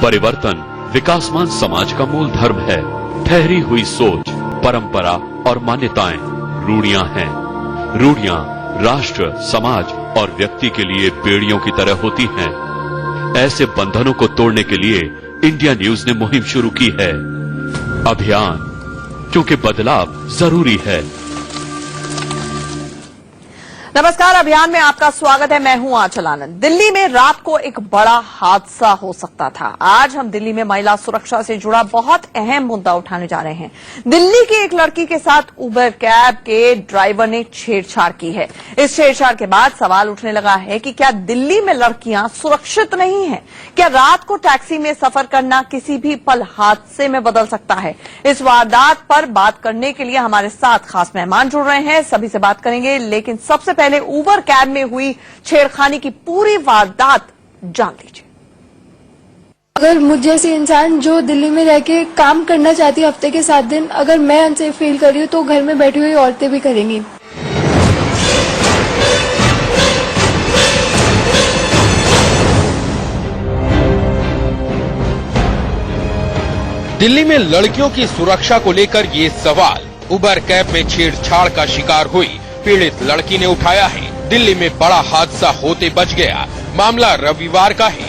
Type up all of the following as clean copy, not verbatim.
परिवर्तन विकासमान समाज का मूल धर्म है। ठहरी हुई सोच, परंपरा और मान्यताएं रूढ़ियां हैं। रूढ़ियां राष्ट्र, समाज और व्यक्ति के लिए बेड़ियों की तरह होती हैं। ऐसे बंधनों को तोड़ने के लिए इंडिया न्यूज ने मुहिम शुरू की है, अभियान, क्योंकि बदलाव जरूरी है। नमस्कार, अभियान में आपका स्वागत है। मैं हूं आंचल आनंद। दिल्ली में रात को एक बड़ा हादसा हो सकता था। आज हम दिल्ली में महिला सुरक्षा से जुड़ा बहुत अहम मुद्दा उठाने जा रहे हैं। दिल्ली की एक लड़की के साथ उबर कैब के ड्राइवर ने छेड़छाड़ की है। इस छेड़छाड़ के बाद सवाल उठने लगा है कि क्या दिल्ली में लड़कियां सुरक्षित नहीं हैं? क्या रात को टैक्सी में सफर करना किसी भी पल हादसे में बदल सकता है? इस वारदात पर बात करने के लिए हमारे साथ खास मेहमान जुड़ रहे हैं, सभी से बात करेंगे। लेकिन सबसे पहले उबर कैब में हुई छेड़खानी की पूरी वारदात जान लीजिए। अगर मुझ जैसे इंसान जो दिल्ली में रह के काम करना चाहती है हफ्ते के 7 दिन, अगर मैं अनसेफ फील कर रही हूँ तो घर में बैठी हुई औरतें भी करेंगी। दिल्ली में लड़कियों की सुरक्षा को लेकर ये सवाल उबर कैब में छेड़छाड़ का शिकार हुई पीड़ित लड़की ने उठाया है। दिल्ली में बड़ा हादसा होते बच गया। मामला रविवार का है।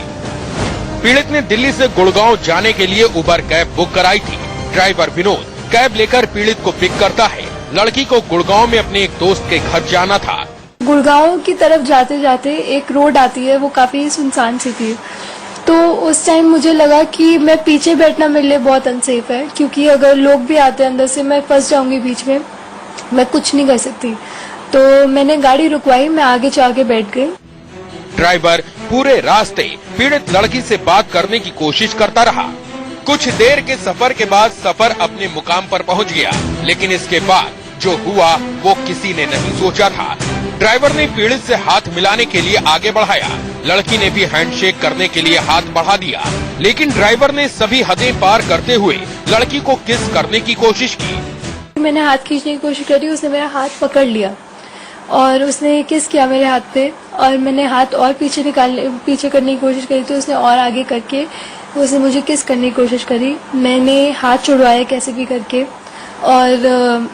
पीड़ित ने दिल्ली से गुड़गांव जाने के लिए उबर कैब बुक कराई थी। ड्राइवर विनोद कैब लेकर पीड़ित को पिक करता है। लड़की को गुड़गांव में अपने एक दोस्त के घर जाना था। गुड़गांव की तरफ जाते जाते एक रोड आती है, वो काफी सुनसान सी थी। तो उस टाइम मुझे लगा कि मैं पीछे बैठना मेरे लिए बहुत अनसेफ है, क्योंकि अगर लोग भी आते हैं अंदर से मैं फंस जाऊंगी बीच में, मैं कुछ नहीं कर सकती। तो मैंने गाड़ी रुकवाई, मैं आगे जाके बैठ गई। ड्राइवर पूरे रास्ते पीड़ित लड़की से बात करने की कोशिश करता रहा। कुछ देर के सफर के बाद सफर अपने मुकाम पर पहुंच गया, लेकिन इसके बाद जो हुआ वो किसी ने नहीं सोचा था। ड्राइवर ने पीड़ित से हाथ मिलाने के लिए आगे बढ़ाया। लड़की ने भी हैंडशेक करने के लिए हाथ बढ़ा दिया, लेकिन ड्राइवर ने सभी हदें पार करते हुए लड़की को किस करने की कोशिश की। मैंने हाथ खींचने की कोशिश करी, उसने मेरा हाथ पकड़ लिया और उसने किस किया मेरे हाथ पे, और मैंने हाथ और पीछे करने की कोशिश करी तो उसने और आगे करके उसने मुझे किस करने की कोशिश करी। मैंने हाथ छुड़वाया कैसे भी करके, और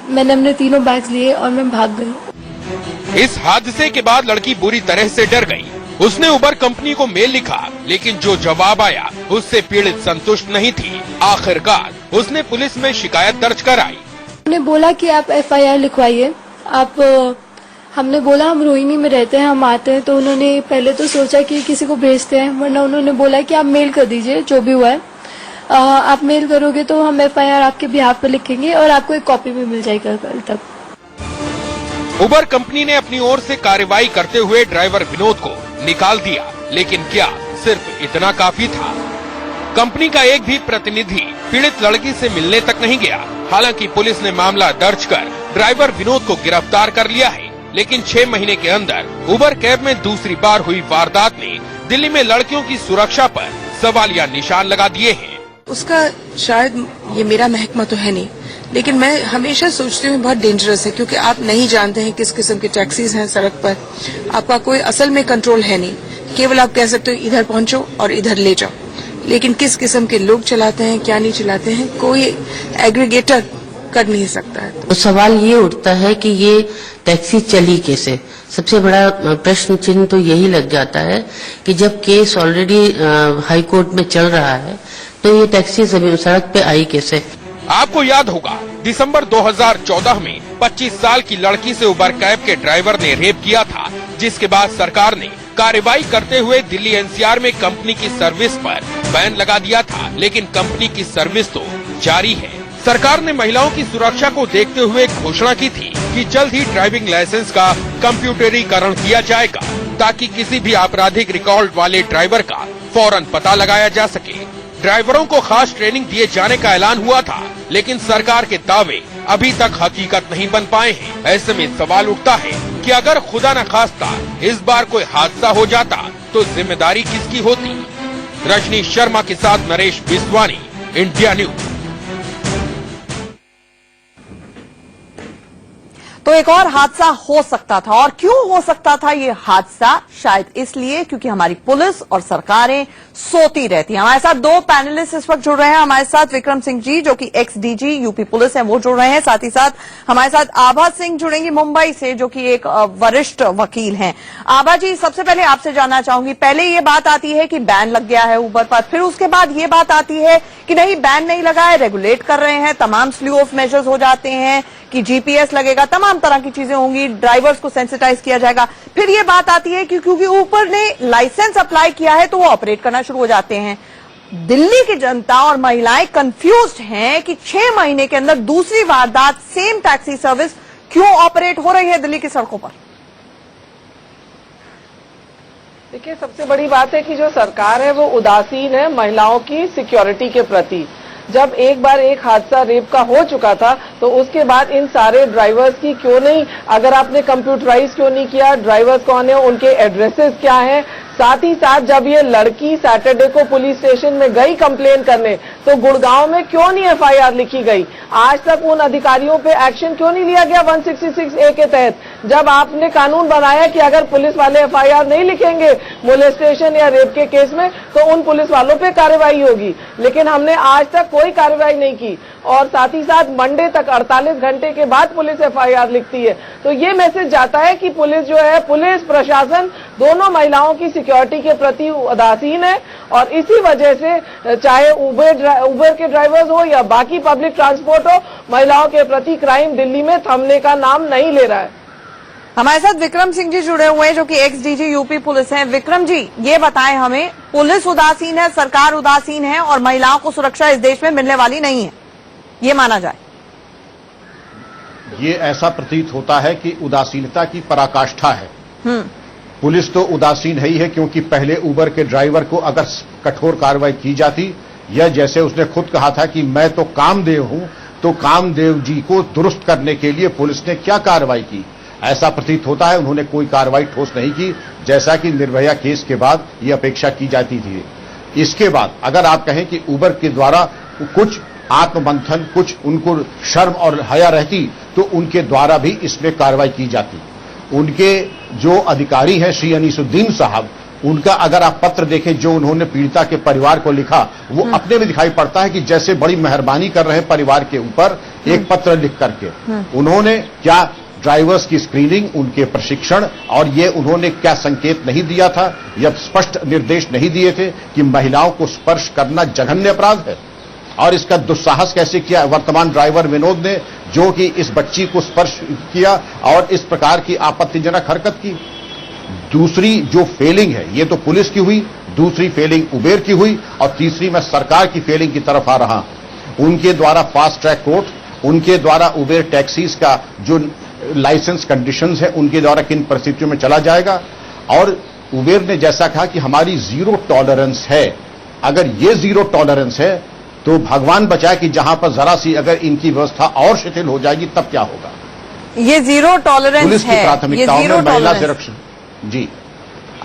मैंने अपने तीनों बैग्स लिए और मैं भाग गई। इस हादसे के बाद लड़की बुरी तरह से डर गई। उसने उबर कंपनी को मेल लिखा, लेकिन जो जवाब आया उससे पीड़ित संतुष्ट नहीं थी। आखिरकार उसने पुलिस में शिकायत दर्ज कराई। उन्होंने बोला कि आप FIR लिखवाइए। हमने बोला हम रोहिणी में रहते हैं, हम आते हैं। तो उन्होंने पहले तो सोचा कि किसी को भेजते हैं, वरना उन्होंने बोला कि आप मेल कर दीजिए, जो भी हुआ है आप मेल करोगे तो हम FIR आपके बिहाफ पे लिखेंगे और आपको एक कॉपी भी मिल जाएगी कल तक। उबर कंपनी ने अपनी ओर से कार्रवाई करते हुए ड्राइवर विनोद को निकाल दिया, लेकिन क्या सिर्फ इतना काफी था? कंपनी का एक भी प्रतिनिधि पीड़ित लड़की से मिलने तक नहीं गया। हालांकि पुलिस ने मामला दर्ज कर ड्राइवर विनोद को गिरफ्तार कर लिया है, लेकिन 6 महीने के अंदर उबर कैब में दूसरी बार हुई वारदात ने दिल्ली में लड़कियों की सुरक्षा पर सवालिया निशान लगा दिए हैं। उसका शायद ये मेरा महकमा तो है नहीं, लेकिन मैं हमेशा सोचती हूँ बहुत डेंजरस है, क्योंकि आप नहीं जानते हैं किस किस्म की टैक्सीज हैं सड़क पर। आपका कोई असल में कंट्रोल है नहीं, केवल आप कह सकते हो इधर पहुंचो और इधर ले जाओ, लेकिन किस किस्म के लोग चलाते हैं, क्या नहीं चलाते हैं, कोई एग्रीगेटर कर नहीं सकता है। तो सवाल ये उठता है कि ये टैक्सी चली कैसे। सबसे बड़ा प्रश्न चिन्ह तो यही लग जाता है कि जब केस ऑलरेडी हाई कोर्ट में चल रहा है तो ये टैक्सी सड़क पे आई कैसे। आपको याद होगा दिसंबर 2014 में 25 साल की लड़की से उबर कैब के ड्राइवर ने रेप किया था, जिसके बाद सरकार ने कार्रवाई करते हुए दिल्ली NCR में कंपनी की सर्विस पर बैन लगा दिया था, लेकिन कंपनी की सर्विस तो जारी है। सरकार ने महिलाओं की सुरक्षा को देखते हुए घोषणा की थी कि जल्द ही ड्राइविंग लाइसेंस का कंप्यूटरीकरण किया जाएगा, ताकि किसी भी आपराधिक रिकॉर्ड वाले ड्राइवर का फौरन पता लगाया जा सके। ड्राइवरों को खास ट्रेनिंग दिए जाने का ऐलान हुआ था, लेकिन सरकार के दावे अभी तक हकीकत नहीं बन पाए हैं। ऐसे में सवाल उठता है कि अगर खुदा न खास्ता इस बार कोई हादसा हो जाता तो जिम्मेदारी किसकी होती? रजनी शर्मा के साथ नरेश बिस्वानी, इंडिया न्यूज। तो एक और हादसा हो सकता था। और क्यों हो सकता था ये हादसा? शायद इसलिए क्योंकि हमारी पुलिस और सरकारें सोती रहती हैं। हमारे साथ दो पैनलिस्ट इस वक्त जुड़ रहे हैं। हमारे साथ विक्रम सिंह जी जो कि एक्स डीजी यूपी पुलिस हैं, वो जुड़ रहे हैं। साथ ही साथ हमारे साथ आभा सिंह जुड़ेंगी मुंबई से, जो कि एक वरिष्ठ वकील हैं। आभा जी, सबसे पहले आपसे जानना चाहूंगी, पहले ये बात आती है कि बैन लग गया है उबर पर, फिर उसके बाद ये बात आती है कि नहीं, बैन नहीं लगा है, रेगुलेट कर रहे हैं, तमाम स्लीव ऑफ मेजर्स हो जाते हैं कि जीपीएस लगेगा, तमाम तरह की चीजें होंगी, ड्राइवर्स को सेंसिटाइज किया जाएगा। फिर ये बात आती है कि क्योंकि ऊपर ने लाइसेंस अप्लाई किया है तो वो ऑपरेट करना शुरू हो जाते हैं। दिल्ली की जनता और महिलाएं कंफ्यूज्ड हैं कि 6 महीने के अंदर दूसरी वारदात सेम टैक्सी सर्विस क्यों ऑपरेट हो रही है दिल्ली की सड़कों पर। देखिए, सबसे बड़ी बात है कि जो सरकार है वो उदासीन है महिलाओं की सिक्योरिटी के प्रति। जब एक बार एक हादसा रेप का हो चुका था तो उसके बाद इन सारे ड्राइवर्स की क्यों नहीं, अगर आपने कंप्यूटराइज क्यों नहीं किया, ड्राइवर्स कौन है, उनके एड्रेसेस क्या हैं, साथ ही साथ जब ये लड़की सैटरडे को पुलिस स्टेशन में गई कंप्लेन करने तो गुड़गांव में क्यों नहीं एफआईआर लिखी गई, आज तक उन अधिकारियों पे एक्शन क्यों नहीं लिया गया 166A के तहत, जब आपने कानून बनाया कि अगर पुलिस वाले एफआईआर नहीं लिखेंगे मोलेस्टेशन या रेप के केस में तो उन पुलिस वालों पे कार्रवाई होगी, लेकिन हमने आज तक कोई कार्रवाई नहीं की। और साथ ही साथ मंडे तक 48 घंटे के बाद पुलिस एफआईआर लिखती है। तो ये मैसेज जाता है कि पुलिस जो है, पुलिस प्रशासन दोनों महिलाओं की सिक्योरिटी के प्रति उदासीन है और इसी वजह से चाहे उबर के ड्राइवर्स हो या बाकी पब्लिक ट्रांसपोर्ट हो, महिलाओं के प्रति क्राइम दिल्ली में थमने का नाम नहीं ले रहा है। हमारे साथ विक्रम सिंह जी जुड़े हुए हैं जो कि एक्स डीजी यूपी पुलिस हैं। विक्रम जी, ये बताएं हमें, पुलिस उदासीन है, सरकार उदासीन है और महिलाओं को सुरक्षा इस देश में मिलने वाली नहीं है, ये माना जाए? ये ऐसा प्रतीत होता है कि उदासीनता की पराकाष्ठा है। पुलिस तो उदासीन है ही है, क्योंकि पहले उबर के ड्राइवर को अगर कठोर कार्रवाई की जाती, या जैसे उसने खुद कहा था कि मैं तो कामदेव हूं, तो कामदेव जी को दुरुस्त करने के लिए पुलिस ने क्या कार्रवाई की, ऐसा प्रतीत होता है उन्होंने कोई कार्रवाई ठोस नहीं की, जैसा कि निर्भया केस के बाद ये अपेक्षा की जाती थी। इसके बाद अगर आप कहें कि उबर के द्वारा कुछ आत्ममंथन, कुछ उनको शर्म और हया रहती तो उनके द्वारा भी इसमें कार्रवाई की जाती। उनके जो अधिकारी हैं श्री अनीसुद्दीन साहब, उनका अगर आप पत्र देखें जो उन्होंने पीड़िता के परिवार को लिखा, वो अपने में दिखाई पड़ता है कि जैसे बड़ी मेहरबानी कर रहे हैं परिवार के ऊपर एक पत्र लिख करके। उन्होंने क्या ड्राइवर्स की स्क्रीनिंग, उनके प्रशिक्षण और ये उन्होंने क्या संकेत नहीं दिया था, या स्पष्ट निर्देश नहीं दिए थे कि महिलाओं को स्पर्श करना जघन्य अपराध है, और इसका दुस्साहस कैसे किया वर्तमान ड्राइवर विनोद ने, जो कि इस बच्ची को स्पर्श किया और इस प्रकार की आपत्तिजनक हरकत की। दूसरी जो फेलिंग है, ये तो पुलिस की हुई, दूसरी फेलिंग उबेर की हुई, और तीसरी मैं सरकार की फेलिंग की तरफ आ रहा हूं। उनके द्वारा फास्ट ट्रैक कोर्ट, उनके द्वारा उबेर टैक्सीज का जो लाइसेंस कंडीशंस है, उनके द्वारा किन परिस्थितियों में चला जाएगा। और उबेर ने जैसा कहा कि हमारी जीरो टॉलरेंस है, अगर ये जीरो टॉलरेंस है तो भगवान बचाए कि जहां पर जरा सी अगर इनकी व्यवस्था और शिथिल हो जाएगी तब क्या होगा। ये जीरो टॉलरेंस पुलिस की प्राथमिकताओं में महिला सुरक्षा। जी,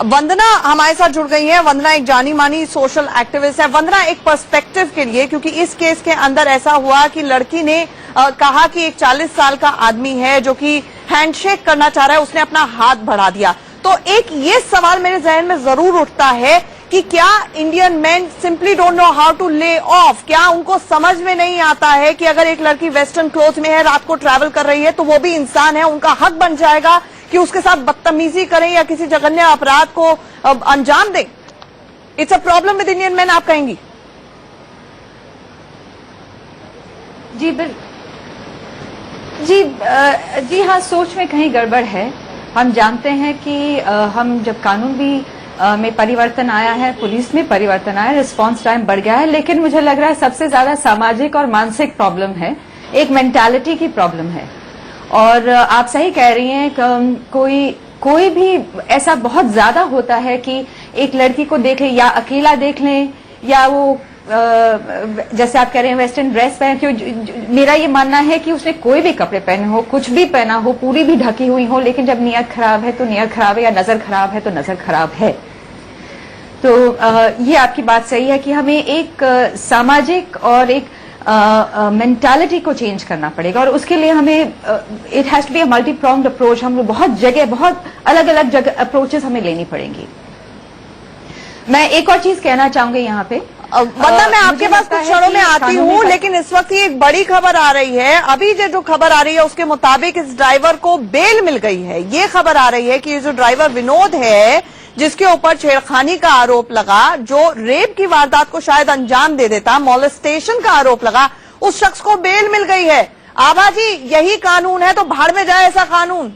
वंदना हमारे साथ जुड़ गई है। वंदना एक जानी मानी सोशल एक्टिविस्ट है। वंदना, एक पर्सपेक्टिव के लिए, क्योंकि इस केस के अंदर ऐसा हुआ कि लड़की ने कहा कि एक 40 साल का आदमी है जो कि हैंडशेक करना चाह रहा है, उसने अपना हाथ बढ़ा दिया। तो एक ये सवाल मेरे जहन में जरूर उठता है कि क्या Indian men simply don't know how to lay off? क्या उनको समझ में नहीं आता है कि अगर एक लड़की वेस्टर्न क्लोथ में है, रात को ट्रैवल कर रही है, तो वो भी इंसान है, उनका हक बन जाएगा कि उसके साथ बदतमीजी करें या किसी जघन्य अपराध को अंजाम दें? It's a problem with Indian main, आप कहेंगी? जी हाँ, सोच में कहीं गड़बड़ है। हम जानते हैं कि हम जब कानून भी में परिवर्तन आया है, पुलिस में परिवर्तन आया है, रिस्पांस टाइम बढ़ गया है, लेकिन मुझे लग रहा है सबसे ज्यादा सामाजिक और मानसिक प्रॉब्लम है, एक मेंटालिटी की प्रॉब्लम है। और आप सही कह रही हैं, कोई भी ऐसा बहुत ज्यादा होता है कि एक लड़की को देख ले, या अकेला देख लें, या वो जैसे आप कह रहे हैं वेस्टर्न ड्रेस पहन के, मेरा ये मानना है कि उसने कोई भी कपड़े पहने हो, कुछ भी पहना हो, पूरी भी ढकी हुई हो, लेकिन जब नियत खराब है तो नियत खराब है, या नजर खराब है तो नजर खराब है। तो ये आपकी बात सही है कि हमें एक सामाजिक और एक मेंटालिटी को चेंज करना पड़ेगा और उसके लिए हमें it has to be a multi pronged approach. हम लोग बहुत अलग अलग जगह अप्रोचेस हमें लेनी पड़ेंगी। मैं एक और चीज कहना चाहूंगी यहाँ पे, वरना मैं आपके पास कुछ क्षणों में आती हूँ, लेकिन इस वक्त ये एक बड़ी खबर आ रही है। अभी जो खबर आ रही है उसके मुताबिक इस ड्राइवर को बेल मिल गई है। ये खबर आ रही है कि जो ड्राइवर विनोद है, जिसके ऊपर छेड़खानी का आरोप लगा, जो रेप की वारदात को शायद अंजाम दे देता, मॉलेस्टेशन का आरोप लगा, उस शख्स को बेल मिल गई है। आभा जी, यही कानून है तो भाड़ में जाए ऐसा कानून।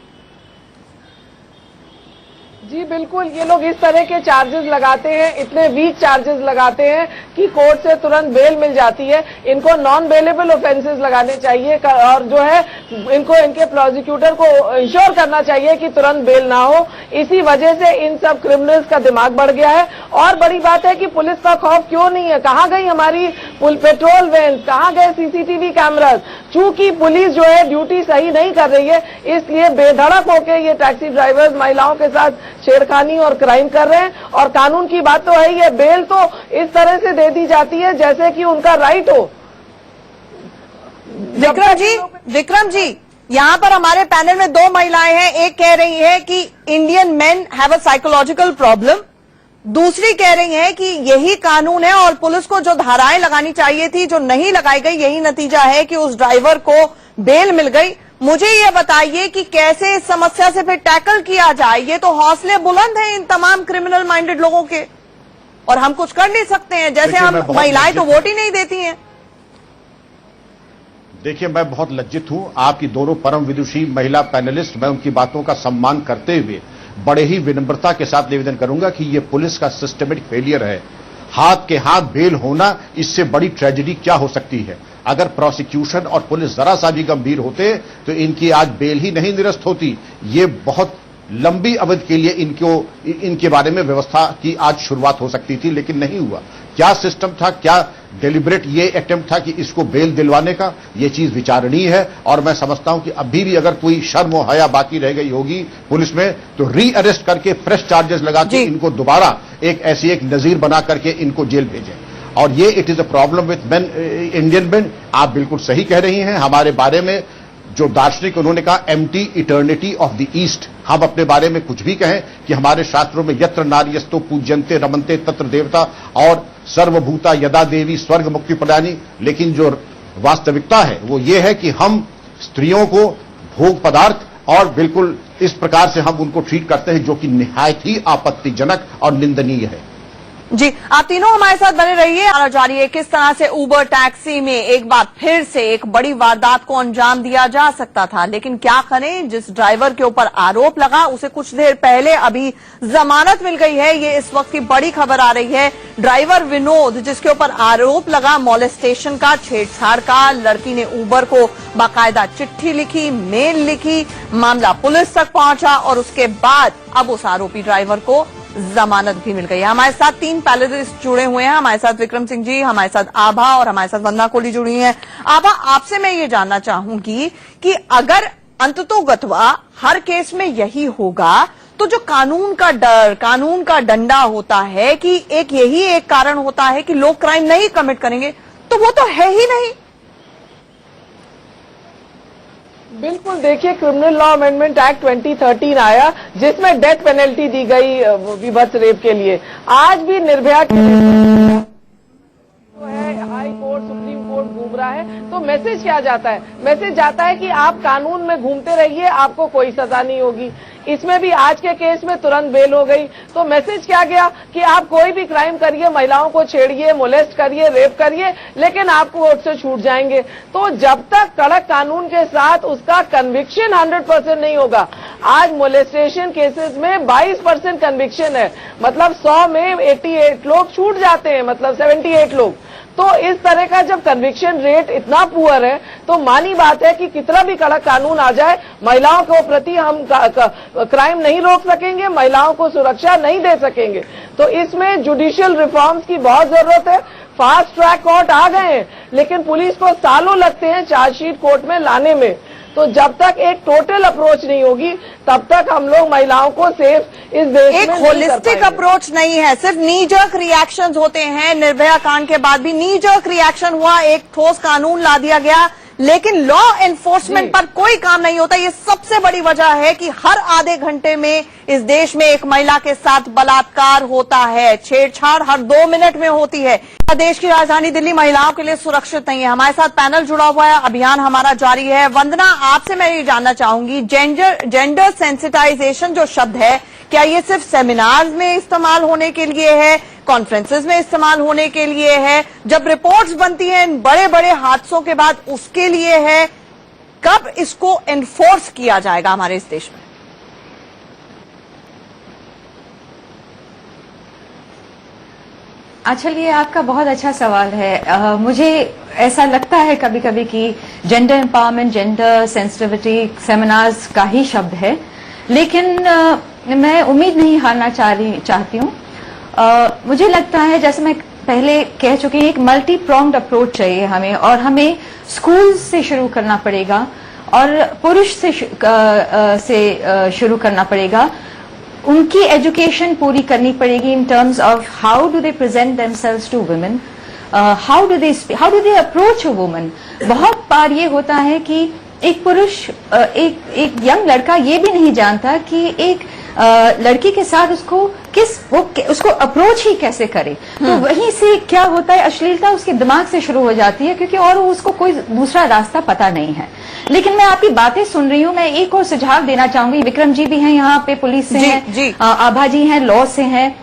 जी बिल्कुल, ये लोग इस तरह के चार्जेस लगाते हैं, इतने वीक चार्जेस लगाते हैं कि कोर्ट से तुरंत बेल मिल जाती है। इनको नॉन बेलेबल ऑफेंसेस लगाने चाहिए और जो है इनको इनके प्रोसिक्यूटर को इंश्योर करना चाहिए कि तुरंत बेल ना हो। इसी वजह से इन सब क्रिमिनल्स का दिमाग बढ़ गया है। और बड़ी बात है कि पुलिस का खौफ क्यों नहीं है? कहाँ गई हमारी पेट्रोल वैन, कहाँ गए सीसीटीवी कैमरास? चूंकि पुलिस जो है ड्यूटी सही नहीं कर रही है, इसलिए बेधड़क होकर ये टैक्सी ड्राइवर्स महिलाओं के साथ छेड़खानी और क्राइम कर रहे हैं। और कानून की बात तो है ही है, बेल तो इस तरह से दे दी जाती है जैसे कि उनका राइट हो। विक्रम जी, यहाँ पर हमारे पैनल में दो महिलाएं हैं। एक कह रही है कि Indian men have a psychological problem, दूसरी कह रही है कि यही कानून है और पुलिस को जो धाराएं लगानी चाहिए थी जो नहीं लगाई गई, यही नतीजा है कि उस ड्राइवर को बेल मिल गई। मुझे ये बताइए कि कैसे इस समस्या से फिर टैकल किया जाए। ये तो हौसले बुलंद हैं इन तमाम क्रिमिनल माइंडेड लोगों के, और हम कुछ कर नहीं सकते हैं। जैसे हम महिलाएं तो वोट ही नहीं देती हैं। देखिए, मैं बहुत लज्जित हूं। आपकी दोनों परम विदुषी महिला पैनलिस्ट, मैं उनकी बातों का सम्मान करते हुए बड़े ही विनम्रता के साथ निवेदन करूंगा कि यह पुलिस का सिस्टमेटिक फेलियर है। हाथ के हाथ बेल होना, इससे बड़ी ट्रेजेडी क्या हो सकती है? अगर प्रोसिक्यूशन और पुलिस जरा सा भी गंभीर होते तो इनकी आज बेल ही नहीं निरस्त होती। ये बहुत लंबी अवधि के लिए इनके बारे में व्यवस्था की आज शुरुआत हो सकती थी, लेकिन नहीं हुआ। क्या सिस्टम था, क्या डेलिब्रेट ये अटेम्प्ट था कि इसको बेल दिलवाने का? ये चीज विचारणीय है। और मैं समझता हूं कि अभी भी अगर कोई शर्म और हया बाकी रह गई होगी पुलिस में, तो री अरेस्ट करके फ्रेश चार्जेस लगा के इनको दोबारा एक नजीर बना करके इनको जेल भेजें। और ये it is a problem with main, Indian main. आप बिल्कुल सही कह रही हैं। हमारे बारे में जो दार्शनिक उन्होंने कहा empty eternity of the east, हम अपने बारे में कुछ भी कहें कि हमारे शास्त्रों में यत्र नार्यस्तो पूज्यन्ते रमन्ते तत्र देवता और सर्वभूता यदा देवी स्वर्ग मुक्ति प्रदानी, लेकिन जो वास्तविकता है वो ये है कि हम स्त्रियों को भोग पदार्थ और बिल्कुल इस प्रकार से हम उनको ट्रीट करते हैं जो कि निहायत ही आपत्तिजनक और निंदनीय है। जी, आप तीनों हमारे साथ बने रहिए। और जानिए किस तरह से उबर टैक्सी में एक बार फिर से एक बड़ी वारदात को अंजाम दिया जा सकता था, लेकिन क्या करें, जिस ड्राइवर के ऊपर आरोप लगा उसे कुछ देर पहले अभी जमानत मिल गई है। ये इस वक्त की बड़ी खबर आ रही है। ड्राइवर विनोद, जिसके ऊपर आरोप लगा मॉलेस्टेशन का, छेड़छाड़ का, लड़की ने उबर को बाकायदा चिट्ठी लिखी, मेल लिखी, मामला पुलिस तक पहुंचा और उसके बाद अब उस आरोपी ड्राइवर को जमानत भी मिल गई है। हमारे साथ तीन पैनलिस्ट जुड़े हुए हैं। हमारे साथ विक्रम सिंह जी, हमारे साथ आभा और हमारे साथ वंदना कोहली जुड़ी हैं। आभा, आपसे मैं ये जानना चाहूंगी कि अगर अंततोगत्वा हर केस में यही होगा तो जो कानून का डर, कानून का डंडा होता है कि यही एक कारण होता है कि लोग क्राइम नहीं कमिट करेंगे, तो वो तो है ही नहीं। बिल्कुल, देखिए क्रिमिनल लॉ अमेंडमेंट एक्ट 2013 आया जिसमें डेथ पेनल्टी दी गई विभत्स रेप के लिए। आज भी निर्भया के है हाई कोर्ट, सुप्रीम कोर्ट घूम रहा है। तो मैसेज क्या जाता है? मैसेज जाता है कि आप कानून में घूमते रहिए, आपको कोई सजा नहीं होगी। इसमें भी आज के केस में तुरंत बेल हो गई। तो मैसेज क्या गया कि आप कोई भी क्राइम करिए, महिलाओं को छेड़िए, मोलेस्ट करिए, रेप करिए, लेकिन आप कोर्ट से छूट जाएंगे। तो जब तक कड़क कानून के साथ उसका कन्विक्शन 100% नहीं होगा, आज मोलेस्टेशन केसेस में 22% कन्विक्शन है, मतलब 100 में 88 लोग छूट जाते हैं, मतलब 78 लोग। तो इस तरह का जब कन्विक्शन रेट इतना पुअर है तो मानी बात है कि कितना भी कड़क कानून आ जाए, महिलाओं के प्रति हम क्राइम नहीं रोक सकेंगे, महिलाओं को सुरक्षा नहीं दे सकेंगे। तो इसमें जुडिशियल रिफॉर्म्स की बहुत जरूरत है। फास्ट ट्रैक कोर्ट आ गए हैं, लेकिन पुलिस को सालों लगते हैं चार्जशीट कोर्ट में लाने में। तो जब तक एक टोटल अप्रोच नहीं होगी तब तक हम लोग महिलाओं को सेफ इस देश में एक नहीं कर होलिस्टिक पाएंगे। अप्रोच नहीं है, सिर्फ नी जर्क रिएक्शंस होते हैं। निर्भया कांड के बाद भी नी जर्क रिएक्शन हुआ, एक ठोस कानून ला दिया गया, लेकिन लॉ एनफोर्समेंट पर कोई काम नहीं होता। ये सबसे बड़ी वजह है कि हर आधे घंटे में इस देश में एक महिला के साथ बलात्कार होता है, छेड़छाड़ हर 2 मिनट में होती है। देश की राजधानी दिल्ली महिलाओं के लिए सुरक्षित नहीं है। हमारे साथ पैनल जुड़ा हुआ है, अभियान हमारा जारी है। वंदना, आपसे मैं ये जानना चाहूंगी, जेंडर सेंसिटाइजेशन जो शब्द है, क्या ये सिर्फ सेमिनार्स में इस्तेमाल होने के लिए है, कॉन्फ्रेंसेस में इस्तेमाल होने के लिए है, जब रिपोर्ट्स बनती हैं इन बड़े बड़े हादसों के बाद उसके लिए है? कब इसको एनफोर्स किया जाएगा हमारे इस देश में? अच्छा, ये आपका बहुत अच्छा सवाल है। मुझे ऐसा लगता है कभी कभी कि gender empowerment, gender sensitivity seminars का ही शब्द है, लेकिन मैं उम्मीद नहीं हारना चाहती हूँ। मुझे लगता है, जैसे मैं पहले कह चुकी हूँ, एक मल्टी प्रोंग्ड अप्रोच चाहिए हमें, और हमें स्कूल से शुरू करना पड़ेगा और पुरुष से शुरू करना पड़ेगा। उनकी एजुकेशन पूरी करनी पड़ेगी in terms of how do they present themselves to women, how do they approach a woman. बहुत बार ये होता है कि एक पुरुष, एक यंग लड़का ये भी नहीं जानता कि एक लड़की के साथ उसको अप्रोच ही कैसे करे। तो वहीं से क्या होता है, अश्लीलता उसके दिमाग से शुरू हो जाती है, क्योंकि और उसको कोई दूसरा रास्ता पता नहीं है। लेकिन मैं आपकी बातें सुन रही हूँ, मैं एक और सुझाव देना चाहूंगी। विक्रम जी भी हैं यहाँ पे, पुलिस से हैं, आभा जी हैं, लॉ से हैं।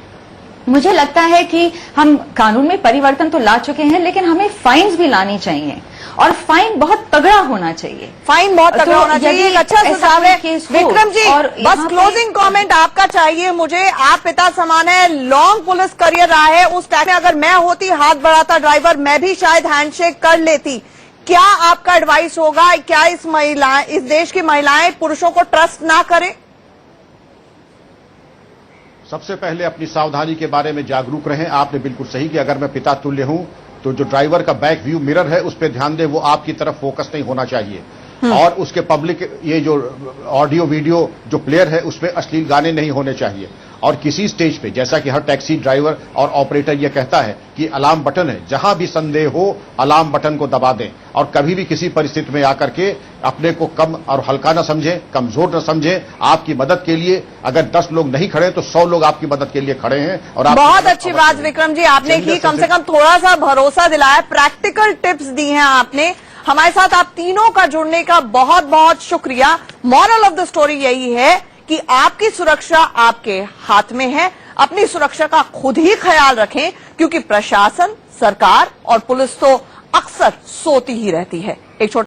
मुझे लगता है कि हम कानून में परिवर्तन तो ला चुके हैं, लेकिन हमें फाइन्स भी लानी चाहिए, और फाइन बहुत तगड़ा होना चाहिए। फाइन बहुत तगड़ा होना चाहिए, एक अच्छा सुझाव है। विक्रम जी, बस क्लोजिंग कमेंट आपका चाहिए मुझे। आप पिता समान है, लॉन्ग पुलिस करियर रहा है, उस टाइम में अगर मैं होती, हाथ बढ़ाता ड्राइवर, मैं भी शायद हैंडशेक कर लेती। क्या आपका एडवाइस होगा, क्या इस देश की महिलाएं पुरुषों को ट्रस्ट ना करें? सबसे पहले अपनी सावधानी के बारे में जागरूक रहें। आपने बिल्कुल सही कि अगर मैं पिता तुल्य हूं तो जो ड्राइवर का बैक व्यू मिरर है उस पर ध्यान दे, वो आपकी तरफ फोकस नहीं होना चाहिए। और उसके पब्लिक ये जो ऑडियो वीडियो जो प्लेयर है उसमें अश्लील गाने नहीं होने चाहिए। और किसी स्टेज पे, जैसा कि हर टैक्सी ड्राइवर और ऑपरेटर ये कहता है कि अलार्म बटन है, जहां भी संदेह हो अलार्म बटन को दबा दें, और कभी भी किसी परिस्थिति में आकर के अपने को कम और हल्का न समझें, कमजोर न समझें। आपकी मदद के लिए अगर 10 लोग नहीं खड़े तो 100 लोग आपकी मदद के लिए खड़े हैं। और बहुत अच्छी बात विक्रम जी आपने की, कम से कम थोड़ा सा भरोसा दिलाया, प्रैक्टिकल टिप्स दी हैं आपने। हमारे साथ आप तीनों का जुड़ने का बहुत बहुत शुक्रिया। मॉरल ऑफ द स्टोरी यही है कि आपकी सुरक्षा आपके हाथ में है। अपनी सुरक्षा का खुद ही ख्याल रखें, क्योंकि प्रशासन, सरकार और पुलिस तो अक्सर सोती ही रहती है। एक छोटा